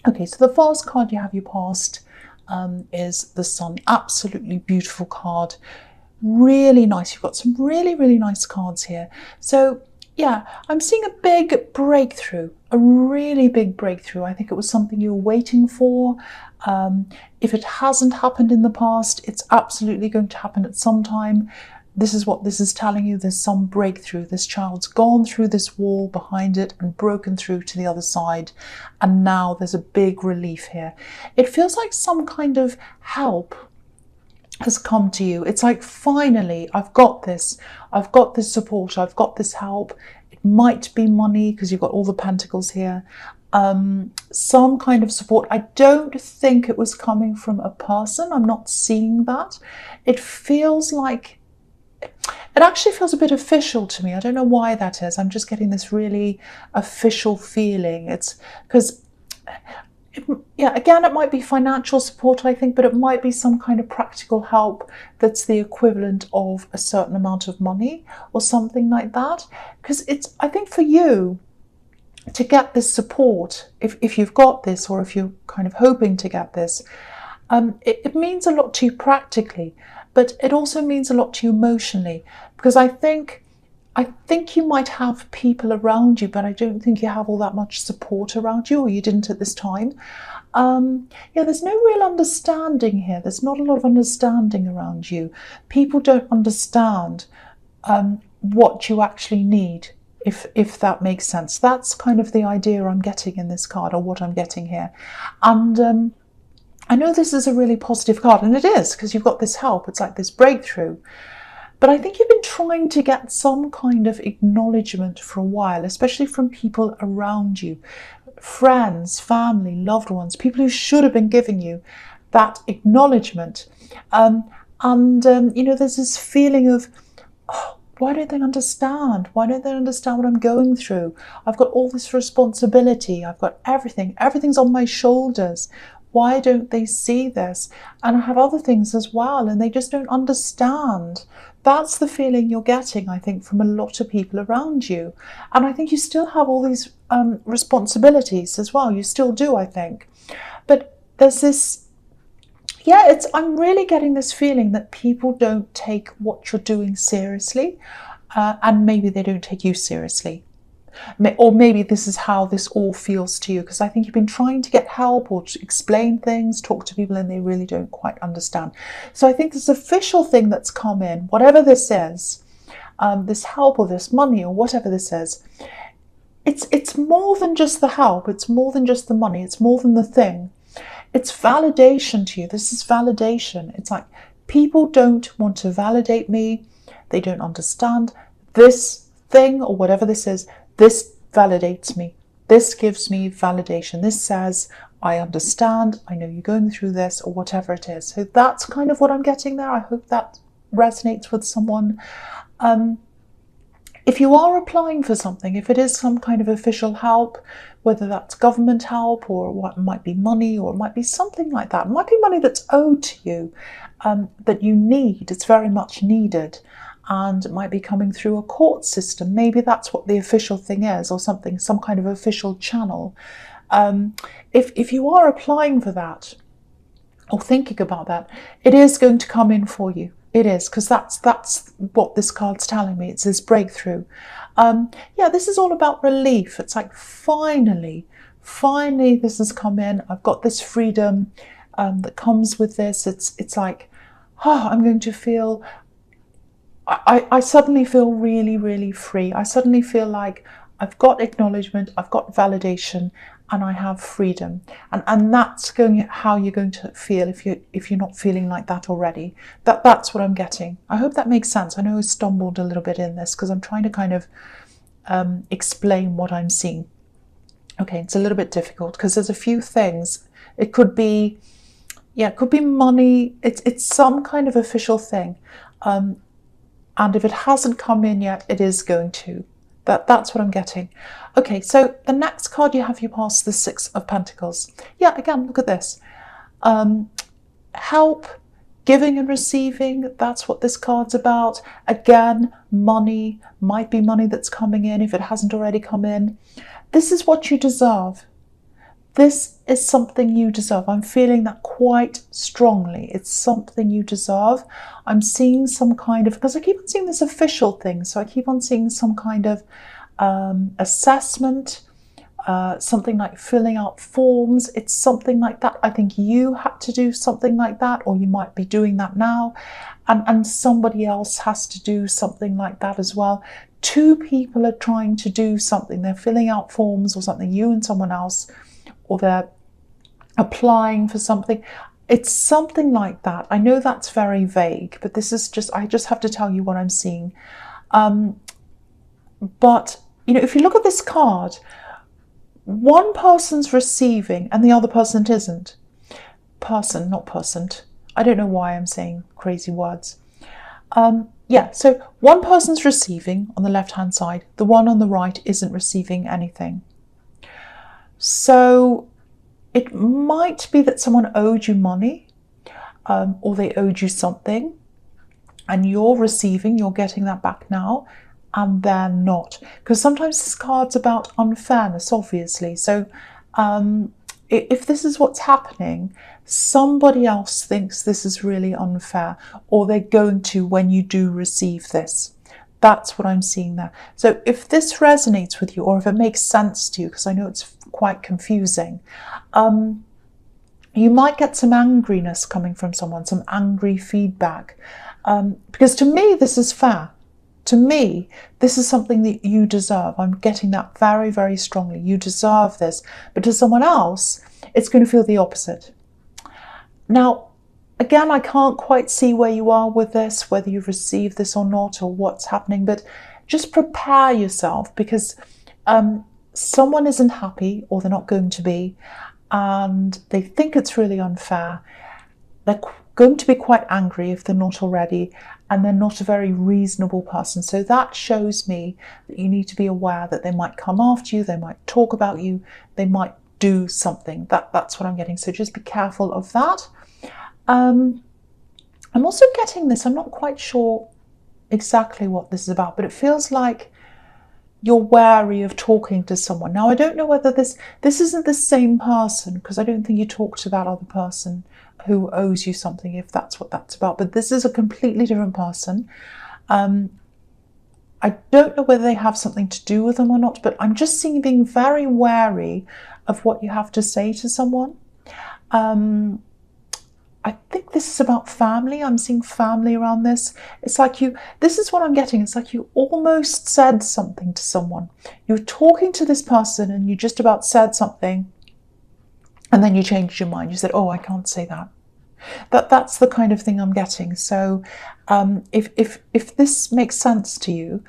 Okay, so the first card you have you passed is the Sun. Absolutely beautiful card. Really nice. You've got some really, really nice cards here. So yeah, I'm seeing a big breakthrough, a really big breakthrough. I think it was something you were waiting for. If it hasn't happened in the past, it's absolutely going to happen at some time. This is what this is telling you. There's some breakthrough. This child's gone through this wall behind it and broken through to the other side. And now there's a big relief here. It feels like some kind of help has come to you. It's like, finally, I've got this support, I've got this help. It might be money because you've got all the pentacles here. Some kind of support. I don't think it was coming from a person. I'm not seeing that. It feels like, it actually feels a bit official to me. I don't know why that is. I'm just getting this really official feeling. It's because, yeah, again, it might be financial support, I think, but it might be some kind of practical help that's the equivalent of a certain amount of money or something like that. Because it's, I think for you to get this support, if you've got this, or if you're kind of hoping to get this, it means a lot to you practically, but it also means a lot to you emotionally, because I think you might have people around you, but I don't think you have all that much support around you, or you didn't at this time. Yeah, there's no real understanding here. There's not a lot of understanding around you. People don't understand what you actually need, if that makes sense. That's kind of the idea I'm getting in this card, or what I'm getting here. And I know this is a really positive card, and it is, because you've got this help. It's like this breakthrough. But I think you've been trying to get some kind of acknowledgement for a while, especially from people around you, friends, family, loved ones, people who should have been giving you that acknowledgement. You know, there's this feeling of, oh, why don't they understand? Why don't they understand what I'm going through? I've got all this responsibility. I've got everything. Everything's on my shoulders. Why don't they see this? And I have other things as well, and they just don't understand. That's the feeling you're getting, I think, from a lot of people around you. And I think you still have all these responsibilities as well. You still do, I think. But there's this, yeah, I'm really getting this feeling that people don't take what you're doing seriously, and maybe they don't take you seriously. Or maybe this is how this all feels to you, because I think you've been trying to get help or to explain things, talk to people, and they really don't quite understand. So I think this official thing that's come in, whatever this is, this help or this money or whatever this is, it's more than just the help, it's more than just the money, it's more than the thing. It's validation to you. This is validation. It's like, people don't want to validate me, they don't understand this thing or whatever this is. This validates me. This gives me validation. This says, I understand, I know you're going through this, or whatever it is. So that's kind of what I'm getting there. I hope that resonates with someone. If you are applying for something, if it is some kind of official help, whether that's government help, or what might be money, or it might be something like that. It might be money that's owed to you, that you need. It's very much needed. And it might be coming through a court system. Maybe that's what the official thing is, or something, some kind of official channel. If you are applying for that, or thinking about that, it is going to come in for you. It is, because that's what this card's telling me. It's this breakthrough. Yeah, this is all about relief. It's like, finally this has come in. I've got this freedom that comes with this. It's like, oh, I'm going to feel, I suddenly feel really, really free. I suddenly feel like I've got acknowledgement, I've got validation, and I have freedom. And that's how you're going to feel if you're not feeling like that already. That's what I'm getting. I hope that makes sense. I know I stumbled a little bit in this because I'm trying to kind of explain what I'm seeing. Okay, it's a little bit difficult because there's a few things. It could be, yeah, it could be money. It's some kind of official thing. And if it hasn't come in yet, it is going to. That's what I'm getting. Okay, so the next card you have you pass, the Six of Pentacles. Yeah, again, look at this. Help, giving and receiving, that's what this card's about. Again, money, might be money that's coming in if it hasn't already come in. This is what you deserve. this is something you deserve. I'm feeling that quite strongly. It's something you deserve. I'm seeing some kind of, because I keep on seeing this official thing, so I keep on seeing some kind of assessment, something like filling out forms. It's something like that. I think you had to do something like that, or you might be doing that now, and somebody else has to do something like that as well. Two people are trying to do something. They're filling out forms or something, you and someone else, or they're applying for something. It's something like that. I know that's very vague, but this is just, I just have to tell you what I'm seeing. But, you know, if you look at this card, one person's receiving and the other person isn't. Person, not person. I don't know why I'm saying crazy words. Yeah, so one person's receiving on the left-hand side. The one on the right isn't receiving anything. So it might be that someone owed you money, or they owed you something, and you're receiving, you're getting that back now, and they're not. Because sometimes this card's about unfairness, obviously. So if this is what's happening, somebody else thinks this is really unfair, or they're going to when you do receive this. That's what I'm seeing there. So if this resonates with you, or if it makes sense to you, because I know it's quite confusing, you might get some angriness coming from someone, some angry feedback. Because to me, this is fair. To me, this is something that you deserve. I'm getting that very, very strongly. You deserve this. But to someone else, it's going to feel the opposite. Now, again, I can't quite see where you are with this, whether you've received this or not, or what's happening, but just prepare yourself, because someone isn't happy, or they're not going to be, and they think it's really unfair. They're going to be quite angry if they're not already, and they're not a very reasonable person. So that shows me that you need to be aware that they might come after you, they might talk about you, they might do something. That's what I'm getting. So just be careful of that. I'm also getting this, I'm not quite sure exactly what this is about, but it feels like you're wary of talking to someone. Now, I don't know whether this isn't the same person, because I don't think you talk to that other person who owes you something, if that's what that's about. But this is a completely different person. I don't know whether they have something to do with them or not, but I'm just seeing you being very wary of what you have to say to someone. I think this is about family. I'm seeing family around this. It's like this is what I'm getting. It's like you almost said something to someone. You're talking to this person and you just about said something, and then you changed your mind. You said, oh, I can't say that. That's the kind of thing I'm getting. So if this makes sense to you,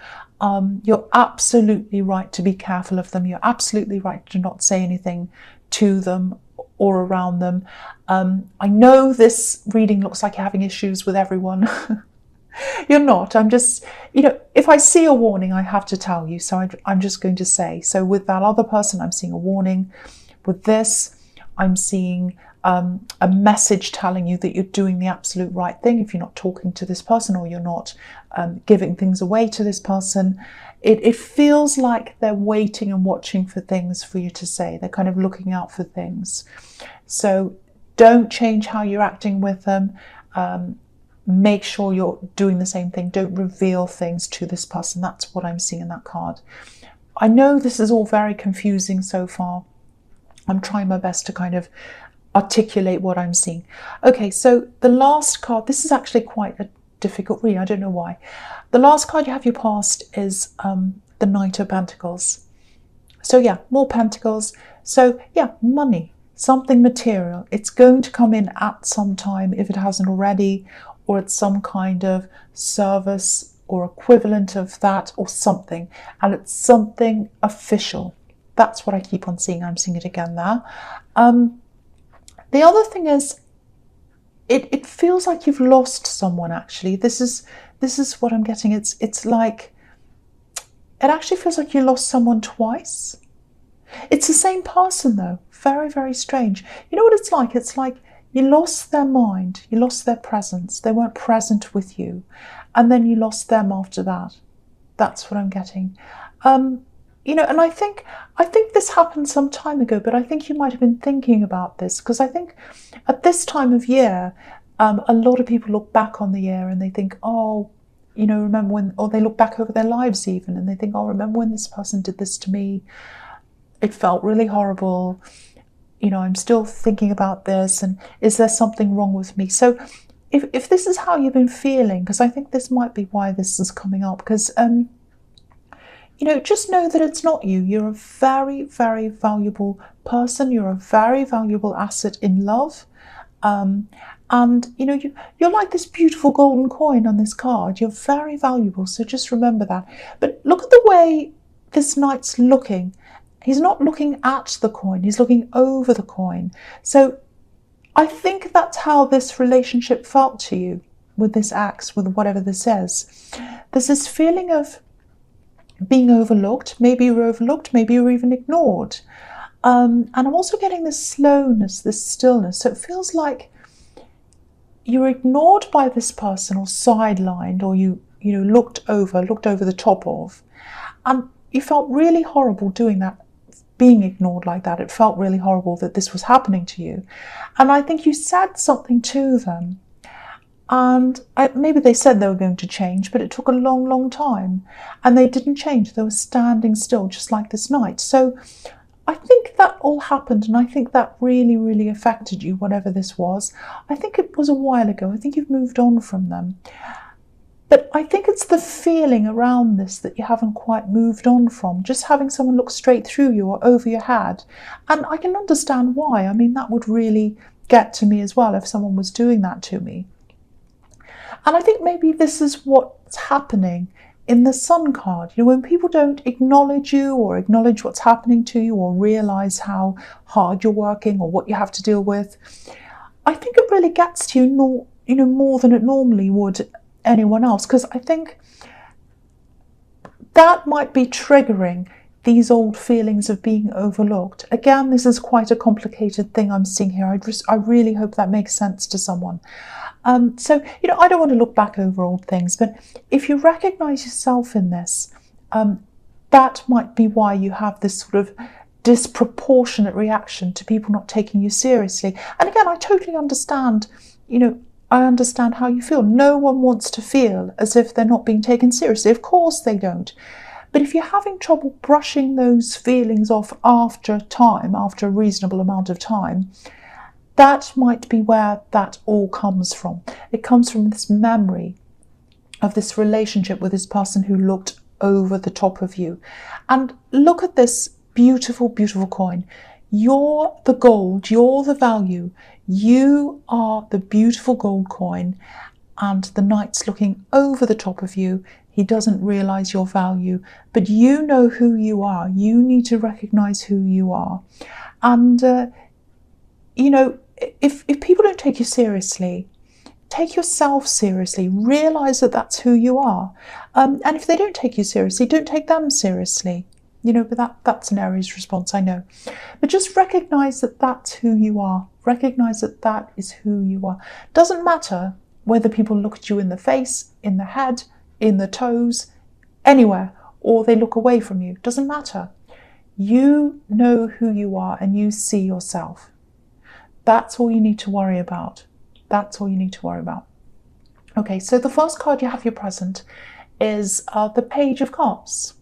you're absolutely right to be careful of them. You're absolutely right to not say anything to them or around them. I know this reading looks like you're having issues with everyone. You're not. I'm just, if I see a warning, I have to tell you. So I'm just going to say. So with that other person, I'm seeing a warning. With this, I'm seeing a message telling you that you're doing the absolute right thing. If you're not talking to this person, or you're not giving things away to this person, it feels like they're waiting and watching for things for you to say. They're kind of looking out for things. So don't change how you're acting with them. Make sure you're doing the same thing. Don't reveal things to this person. That's what I'm seeing in that card. I know this is all very confusing so far. I'm trying my best to kind of articulate what I'm seeing. Okay, so the last card, this is actually quite a difficult read. I don't know why. The last card you have your past is the Knight of Pentacles. So yeah, more Pentacles. So yeah, money, something material. It's going to come in at some time, if it hasn't already, or it's some kind of service or equivalent of that or something. And it's something official. That's what I keep on seeing. I'm seeing it again there. The other thing is, it feels like you've lost someone, actually. This is what I'm getting. It's like, it actually feels like you lost someone twice. It's the same person though. Very, very strange. You know what it's like? It's like you lost their mind, you lost their presence. They weren't present with you. And then you lost them after that. That's what I'm getting. and I think this happened some time ago, but I think you might have been thinking about this, because I think at this time of year, a lot of people look back on the year and they think, oh, remember when, or they look back over their lives even, and they think, oh, remember when this person did this to me? It felt really horrible. I'm still thinking about this, and is there something wrong with me? So if this is how you've been feeling, because I think this might be why this is coming up, because just know that it's not you. You're a very, very valuable person. You're a very valuable asset in love. And you're like this beautiful golden coin on this card. You're very valuable, so just remember that. But look at the way this knight's looking. He's not looking at the coin, he's looking over the coin. So I think that's how this relationship felt to you with this axe, with whatever this is. There's this feeling of being overlooked. Maybe you're overlooked, maybe you're even ignored. And I'm also getting this slowness, this stillness. So it feels like you're ignored by this person, or sidelined, or you looked over the top of. And you felt really horrible doing that, being ignored like that. It felt really horrible that this was happening to you. And I think you said something to them, and maybe they said they were going to change, but it took a long, long time, and they didn't change. They were standing still, just like this knight. So I think that all happened, and I think that really, really affected you, whatever this was. I think it was a while ago. I think you've moved on from them. But I think it's the feeling around this that you haven't quite moved on from, just having someone look straight through you or over your head. And I can understand why. I mean, that would really get to me as well if someone was doing that to me. And I think maybe this is what's happening in the Sun card. When people don't acknowledge you, or acknowledge what's happening to you, or realise how hard you're working, or what you have to deal with, I think it really gets to you, more than it normally would anyone else, because I think that might be triggering these old feelings of being overlooked. Again, this is quite a complicated thing I'm seeing here. I really hope that makes sense to someone. So, I don't want to look back over old things, but if you recognise yourself in this, that might be why you have this sort of disproportionate reaction to people not taking you seriously. And again, I totally understand, I understand how you feel. No one wants to feel as if they're not being taken seriously. Of course they don't. But if you're having trouble brushing those feelings off after a reasonable amount of time, that might be where that all comes from. It comes from this memory of this relationship with this person who looked over the top of you. And look at this beautiful, beautiful coin. You're the gold, you're the value. You are the beautiful gold coin, and the knight's looking over the top of you. He doesn't realise your value, but you know who you are. You need to recognise who you are. And, if people don't take you seriously, take yourself seriously. Realise that that's who you are. And if they don't take you seriously, don't take them seriously. But that's an Aries response, I know. But just recognise that that's who you are. Recognise that that is who you are. Doesn't matter whether people look at you in the face, in the head, in the toes, anywhere, or they look away from you. Doesn't matter. You know who you are and you see yourself. That's all you need to worry about. That's all you need to worry about. Okay, so the first card you have your present is the Page of Cups.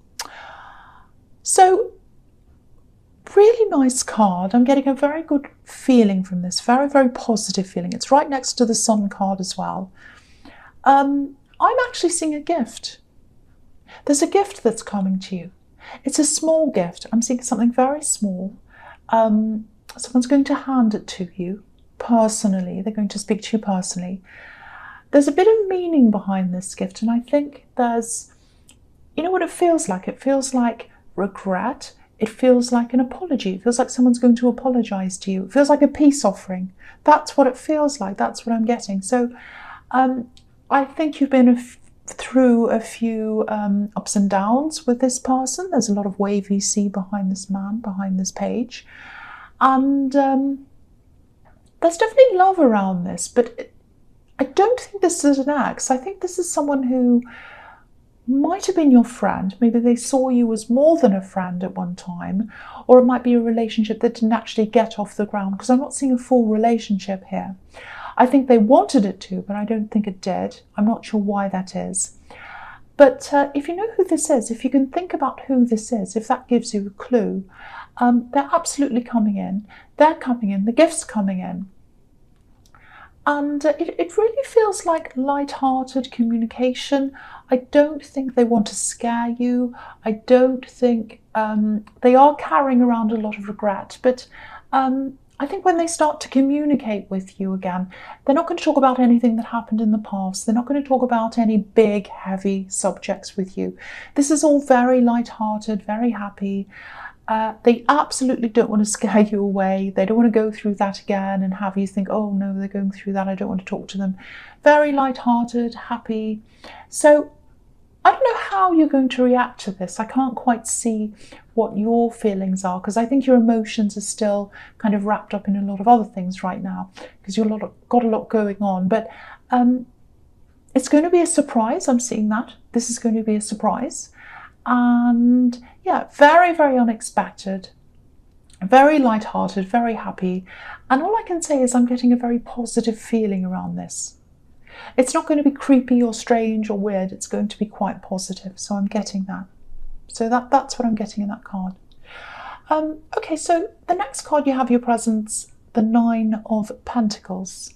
So, really nice card. I'm getting a very good feeling from this. Very, very positive feeling. It's right next to the Sun card as well. I'm actually seeing a gift. There's a gift that's coming to you. It's a small gift. I'm seeing something very small. Someone's going to hand it to you personally. They're going to speak to you personally. There's a bit of meaning behind this gift, and I think there's, what it feels like? It feels like regret. It feels like an apology. It feels like someone's going to apologise to you. It feels like a peace offering. That's what it feels like. That's what I'm getting. So I think you've been through a few ups and downs with this person. There's a lot of wavy sea behind this man, behind this page. And there's definitely love around this, but I don't think this is an axe. I think this is someone who might have been your friend. Maybe they saw you as more than a friend at one time, or it might be a relationship that didn't actually get off the ground, because I'm not seeing a full relationship here. I think they wanted it to, but I don't think it did. I'm not sure why that is. But if you know who this is, if you can think about who this is, if that gives you a clue, they're absolutely coming in. They're coming in. The gift's coming in. And it really feels like light-hearted communication. I don't think they want to scare you. I don't think they are carrying around a lot of regret. But I think when they start to communicate with you again, they're not going to talk about anything that happened in the past. They're not going to talk about any big, heavy subjects with you. This is all very light-hearted, very happy. They absolutely don't want to scare you away. They don't want to go through that again and have you think, oh no, they're going through that, I don't want to talk to them. Very light-hearted, happy. So I don't know how you're going to react to this. I can't quite see what your feelings are, because I think your emotions are still kind of wrapped up in a lot of other things right now, because you've got a lot going on. But it's going to be a surprise. I'm seeing that. This is going to be a surprise. And yeah, very, very unexpected, very light-hearted, very happy. And all I can say is I'm getting a very positive feeling around this. It's not going to be creepy or strange or weird. It's going to be quite positive. So I'm getting that. So that's what I'm getting in that card. Okay, so the next card you have your presents, the Nine of Pentacles.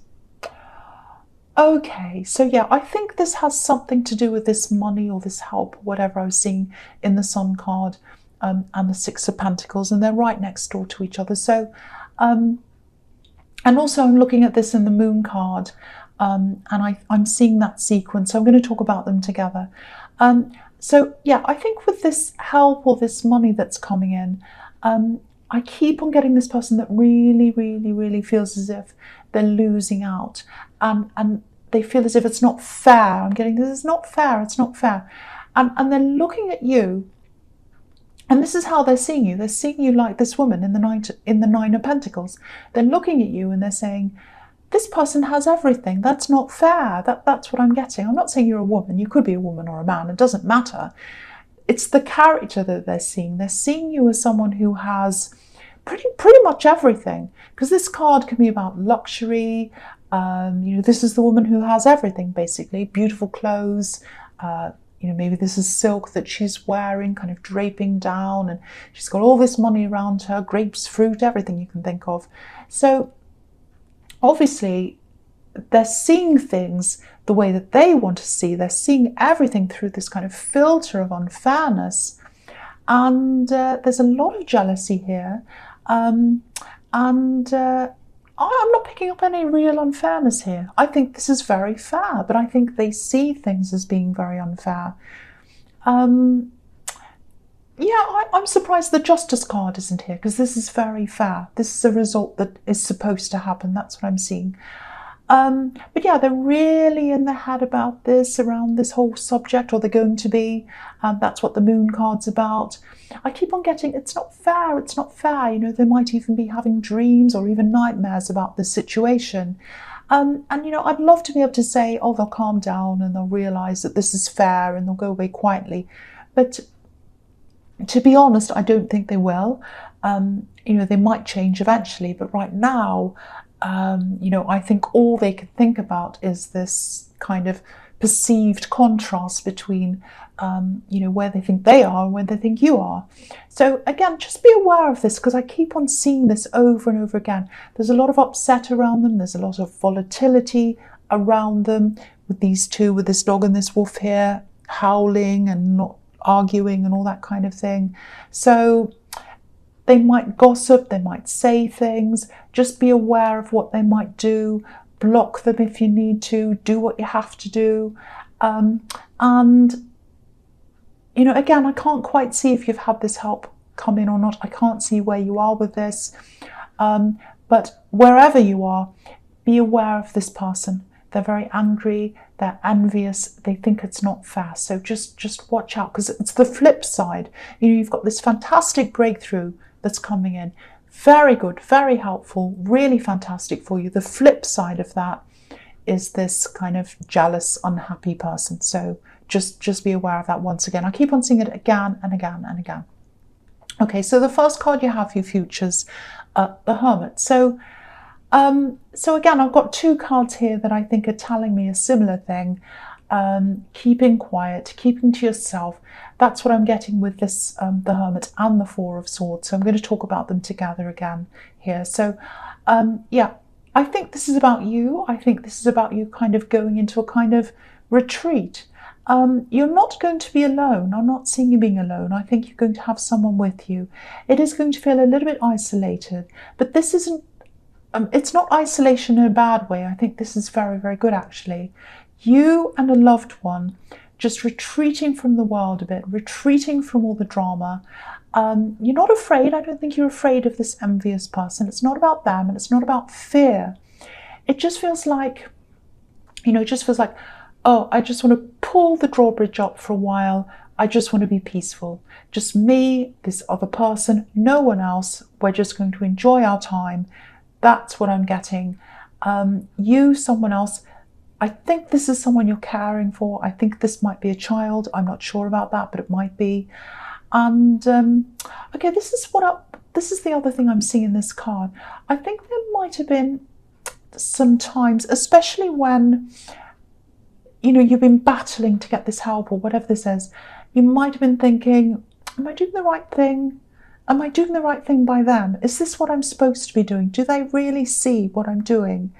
Okay, so yeah, I think this has something to do with this money or this help, whatever I was seeing in the Sun card, and the Six of Pentacles, and they're right next door to each other. So, and also I'm looking at this in the Moon card, and I'm seeing that sequence. So I'm going to talk about them together. So yeah, I think with this help or this money that's coming in, I keep on getting this person that really, really, really feels as if they're losing out, and they feel as if it's not fair. I'm getting this is not fair, it's not fair. And they're looking at you, and this is how they're seeing you. They're seeing you like this woman in the Nine of Pentacles. They're looking at you and they're saying, this person has everything. That's not fair. That's what I'm getting. I'm not saying you're a woman. You could be a woman or a man. It doesn't matter. It's the character that they're seeing. They're seeing you as someone who has pretty much everything. Because this card can be about luxury. This is the woman who has everything, basically. Beautiful clothes. Maybe this is silk that she's wearing, kind of draping down, and she's got all this money around her, grapes, fruit, everything you can think of. So obviously, they're seeing things the way that they want to see. They're seeing everything through this kind of filter of unfairness. And there's a lot of jealousy here. I'm not picking up any real unfairness here. I think this is very fair, but I think they see things as being very unfair. I'm surprised the Justice card isn't here, because this is very fair. This is a result that is supposed to happen. That's what I'm seeing. But yeah, they're really in their head about this, around this whole subject, or they're going to be. That's what the Moon card's about. I keep on getting, it's not fair, it's not fair. They might even be having dreams or even nightmares about this situation. I'd love to be able to say, oh, they'll calm down and they'll realise that this is fair and they'll go away quietly. But to be honest, I don't think they will. They might change eventually, but right now, I think all they can think about is this kind of perceived contrast between, where they think they are and where they think you are. So again, just be aware of this, because I keep on seeing this over and over again. There's a lot of upset around them. There's a lot of volatility around them with these two, with this dog and this wolf here, howling and not arguing and all that kind of thing. So they might gossip, they might say things. Just be aware of what they might do. Block them if you need to. Do what you have to do. Again, I can't quite see if you've had this help come in or not. I can't see where you are with this. But wherever you are, be aware of this person. They're very angry, they're envious, they think it's not fair. So just watch out, because it's the flip side. You've got this fantastic breakthrough that's coming in. Very good, very helpful, really fantastic for you. The flip side of that is this kind of jealous, unhappy person. So Just be aware of that once again. I keep on seeing it again and again and again. Okay, so the first card you have for your futures, the Hermit. So again, I've got two cards here that I think are telling me a similar thing. Keeping quiet, keeping to yourself. That's what I'm getting with this, the Hermit and the Four of Swords. So I'm going to talk about them together again here. So yeah, I think this is about you. I think this is about you kind of going into a kind of retreat. You're not going to be alone. I'm not seeing you being alone. I think you're going to have someone with you. It is going to feel a little bit isolated, but this isn't, it's not isolation in a bad way. I think this is very, very good actually. You and a loved one just retreating from the world a bit, retreating from all the drama. You're not afraid. I don't think you're afraid of this envious person. It's not about them and it's not about fear. It just feels like, you know, it just feels like, oh, I just want to pull the drawbridge up for a while. I just want to be peaceful. Just me, this other person, no one else. We're just going to enjoy our time. That's what I'm getting. You, someone else. I think this is someone you're caring for. I think this might be a child. I'm not sure about that, but it might be. And okay, this is the other thing I'm seeing in this card. I think there might have been some times, especially when, you know, you've been battling to get this help or whatever this is, you might have been thinking, am I doing the right thing? Am I doing the right thing by them? Is this what I'm supposed to be doing? Do they really see what I'm doing?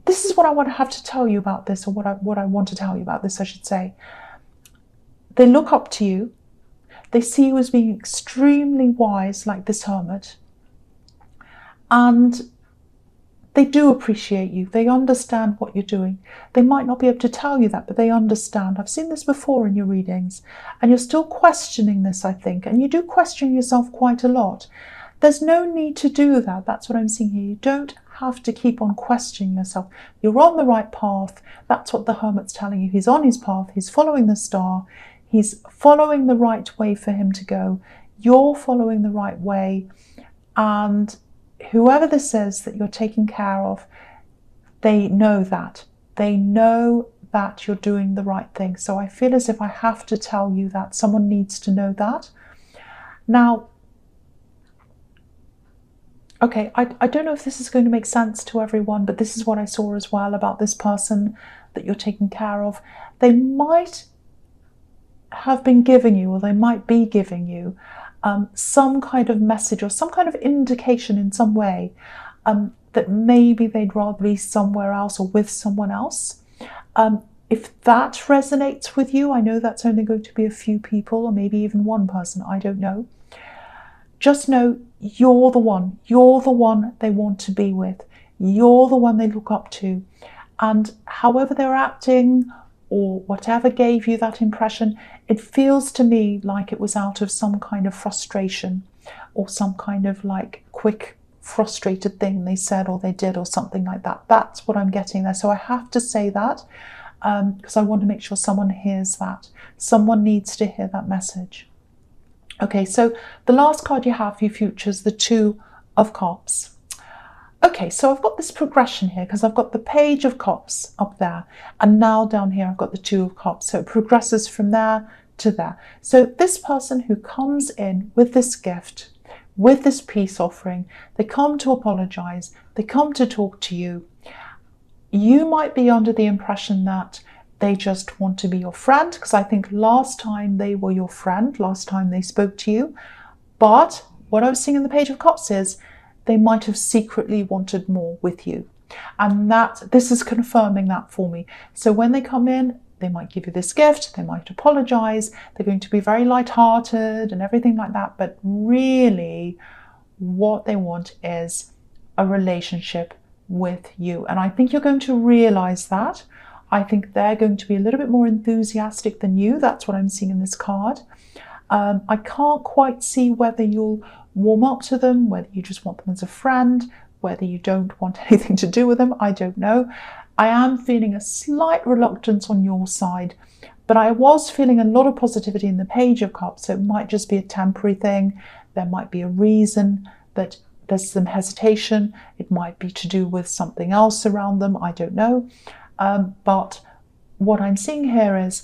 This is what I want to have to tell you about this, or what I want to tell you about this, I should say. They look up to you. They see you as being extremely wise, like this Hermit. And they do appreciate you. They understand what you're doing. They might not be able to tell you that, but they understand. I've seen this before in your readings. And you're still questioning this, I think. And you do question yourself quite a lot. There's no need to do that. That's what I'm seeing here. You don't have to keep on questioning yourself. You're on the right path. That's what the Hermit's telling you. He's on his path. He's following the star. He's following the right way for him to go. You're following the right way. And whoever this is that you're taking care of, they know that. They know that you're doing the right thing. So I feel as if I have to tell you that. Someone needs to know that. Now, okay, I don't know if this is going to make sense to everyone, but this is what I saw as well about this person that you're taking care of. They might have been giving you, or they might be giving you, some kind of message or some kind of indication in some way that maybe they'd rather be somewhere else or with someone else. If that resonates with you, I know that's only going to be a few people or maybe even one person, I don't know. Just know you're the one. You're the one they want to be with. You're the one they look up to. And however they're acting or whatever gave you that impression, it feels to me like it was out of some kind of frustration or some kind of like quick frustrated thing they said or they did or something like that. That's what I'm getting there. So I have to say that because I want to make sure someone hears that. Someone needs to hear that message. Okay, so the last card you have for your future is the Two of Cups. Okay, so I've got this progression here because I've got the Page of Cups up there, and now down here I've got the Two of Cups. So it progresses from there to there. So this person who comes in with this gift, with this peace offering, they come to apologize, they come to talk to you. You might be under the impression that they just want to be your friend, because I think last time they were your friend, last time they spoke to you. But what I was seeing in the Page of Cups is they might have secretly wanted more with you. And this is confirming that for me. So when they come in, they might give you this gift, they might apologize, they're going to be very light-hearted and everything like that. But really, what they want is a relationship with you. And I think you're going to realize that. I think they're going to be a little bit more enthusiastic than you. That's what I'm seeing in this card. I can't quite see whether you'll warm up to them, whether you just want them as a friend, whether you don't want anything to do with them. I don't know. I am feeling a slight reluctance on your side, but I was feeling a lot of positivity in the Page of Cups. So it might just be a temporary thing. There might be a reason that there's some hesitation. It might be to do with something else around them. I don't know. But what I'm seeing here is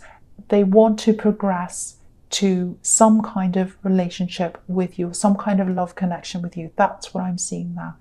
they want to progress to some kind of relationship with you, some kind of love connection with you. That's what I'm seeing there.